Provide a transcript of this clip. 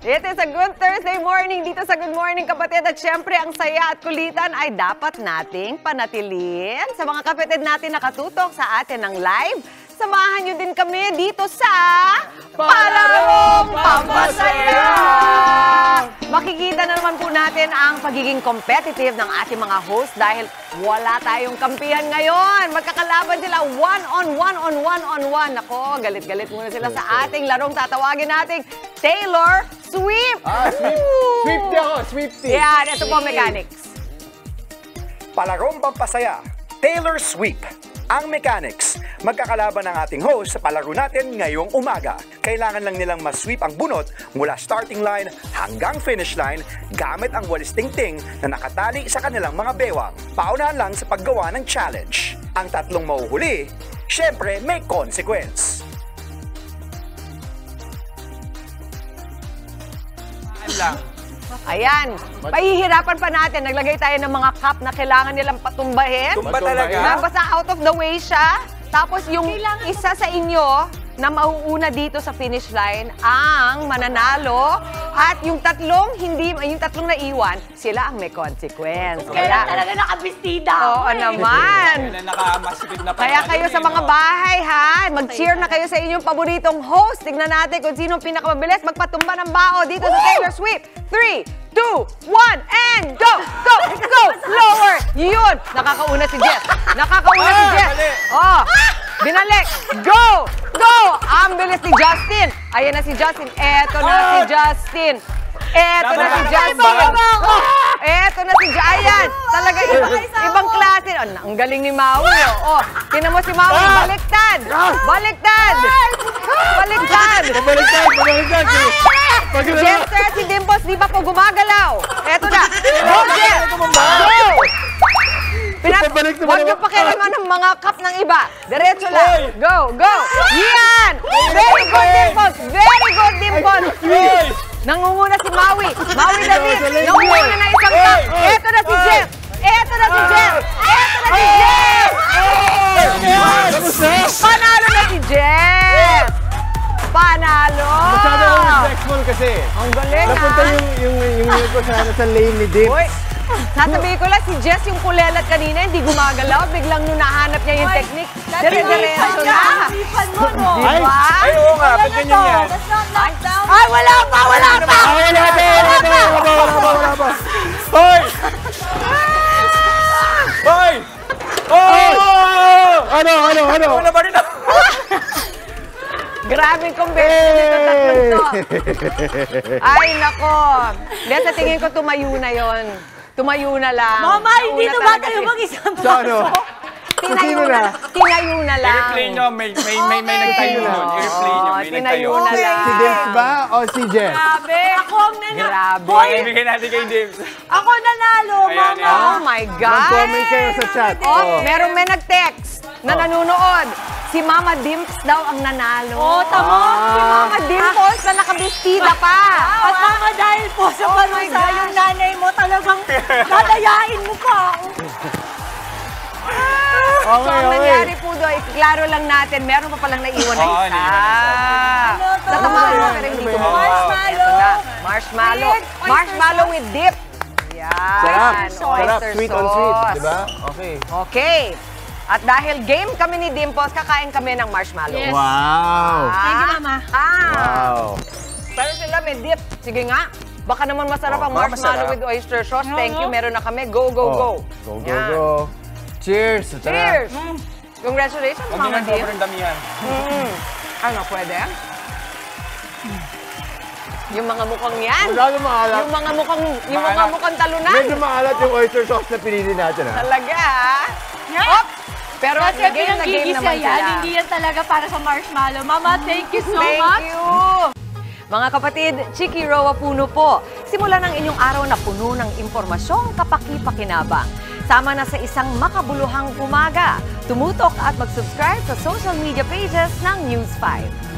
It is a good Thursday morning dito sa Good Morning Kapatid. At syempre, ang saya at kulitan ay dapat nating panatilin. Sa mga kapatid natin nakatutok sa atin ng live, samahan nyo din kami dito sa Palarong Pampasaya! Makikita na naman po natin ang pagiging competitive ng ating mga host dahil wala tayong kampihan ngayon. Magkakalaban sila one-on-one. Nako, galit-galit muna sila sa ating larong tatawagin nating Taylor Swift! Swifty ako, Swifty! Yan, ito po mechanics. Palarong Pampasaya, Taylor Swift. Ang mechanics, magkakalaban ng ating host sa palaro natin ngayong umaga. Kailangan lang nilang masweep ang bunot mula starting line hanggang finish line gamit ang walis tingting na nakatali sa kanilang mga bewang. Paunahan lang sa paggawa ng challenge. Ang tatlong mahuhuli, syempre may consequence. Ayan, pahihirapan pa natin. Naglagay tayo ng mga cup na kailangan nilang patumbahin. Tumba talaga? Nabasa out of the way siya. Tapos yung isa sa inyo na mauuna dito sa finish line ang mananalo. At yung tatlong naiwan, sila ang may consequence. Kailan talaga nakabistida ako. Oo naman. Kaya kayo sa mga bahay, ha? Mag-cheer na kayo sa inyong paboritong host. Tignan natin kung sino ang pinakamabilis magpatumba ng bao dito sa Taylor Swift. 3, 2, 1, and go! Go! Go! Lower! Yun! Nakakauna si Jess. Nakakauna si Jess. Oh! Binalik! Go! Go! Ang bilis ni Justin. Ayan na si Justin. Eto na si Justin. Eto na si Justin. Eto na si Justin. Talaga ibang klase. Ang galing ni Maui. Oh, tinan mo si Maui. Baliktad! Baliktad! Baliktad! Baliktad! Jester, si Dimples, di ba po gumagalaw? Eto na. Go, Jess! Go! Huwag niyo pakialaman ng mga cup ng iba. Diretso lang. Go, go. Yan! Very good, Dimples. Very good, Dimples. Nangunguna si Maui. Maui David. Nangunguna na isang cup. Eto na si Jeff. Eto na si Jeff. Eto na si Jeff. Panalo na si Jeff. Panalo. Masyado akong respectful kasi. Ang galing, ha? Napunta yung ko sa lane ni Dips. Uy, sasabihin ko lang, si Jess yung kulelat kanina, hindi gumagalaw. Biglang nung nahanap niya yung technique, dire-diretso na. Ipan mo, no? Diba? Ay, oo nga, ba't ganyan yan? That's not knockdown. Ay, wala pa! Wala pa! Wala pa! Hoy! Hoy! Oh! Ano? Wala ba rin ako? Grabing competition nito tatlong to. Ay, nako. Dahil sa tingin ko, tumayo na yon. Tumayo na lang. Mama, hindi Nauna talaga tumatayo si- mag-isang Sa ano? Tinayo na lang. Tinayo na lang. I-replay nyo, may nagtayo nun. I-replay nyo, may Tinayo nagtayo. na lang. Si Dips ba o si Jess? Grabe. Ako ang Grabe. Hoy, Ibigay natin kay Dibs. ako nanalo, Ayan, mama. Oh my God. Mag-comment kayo sa chat. Oh, merong may nag-text na nanonood. Si Mama Dimps daw ang nanalo. Oh, tama. Si Mama Dimples na nakabistida pa. At mama, dahil po sa Oh my panusa, gosh. yung nanay mo talagang dadayain mo pa. So, ang nangyari po doon, klaro lang natin, meron pa palang naiwan na Oo, isa. Ano to? Tatamaan mo, pero hindi ko Marshmallow. Ito na, marshmallow. With oyster Marshmallow sauce. with dip. Yan. Sarap. Oyster Sweet on sweet. sauce. Diba? Okay. Okay. At dahil game kami ni Dimples, kakain kami ng marshmallow. Yes. Wow! Thank you, Mama. Wow! Pero sila may dip. Sige nga. Baka naman masarap ang baka marshmallow masarap. with oyster sauce. Thank you. Meron na kami. Go, go, go. Go, go, Yan. go. Cheers! Tara. Cheers! Congratulations, Huwag Mama nyo Dim. sobrang damihan. Ano, pwede? Yung mga mukhang yan. Masyado maalat. Yung mga mukhang talunan. Medyo maalat yung oyster sauce na pinili natin, ha? Talaga, ha? Yan. Hop! Pero Kasi game na game pinanggigisa naman yan, sila. hindi yan talaga para sa marshmallow. Mama, thank you so Thank much. you! Mga kapatid, Chiki Roa Puno po. Simulan ang inyong araw na puno ng impormasyong kapaki-pakinabang. Sama na sa isang makabuluhang umaga. Tumutok at mag-subscribe sa social media pages ng News 5.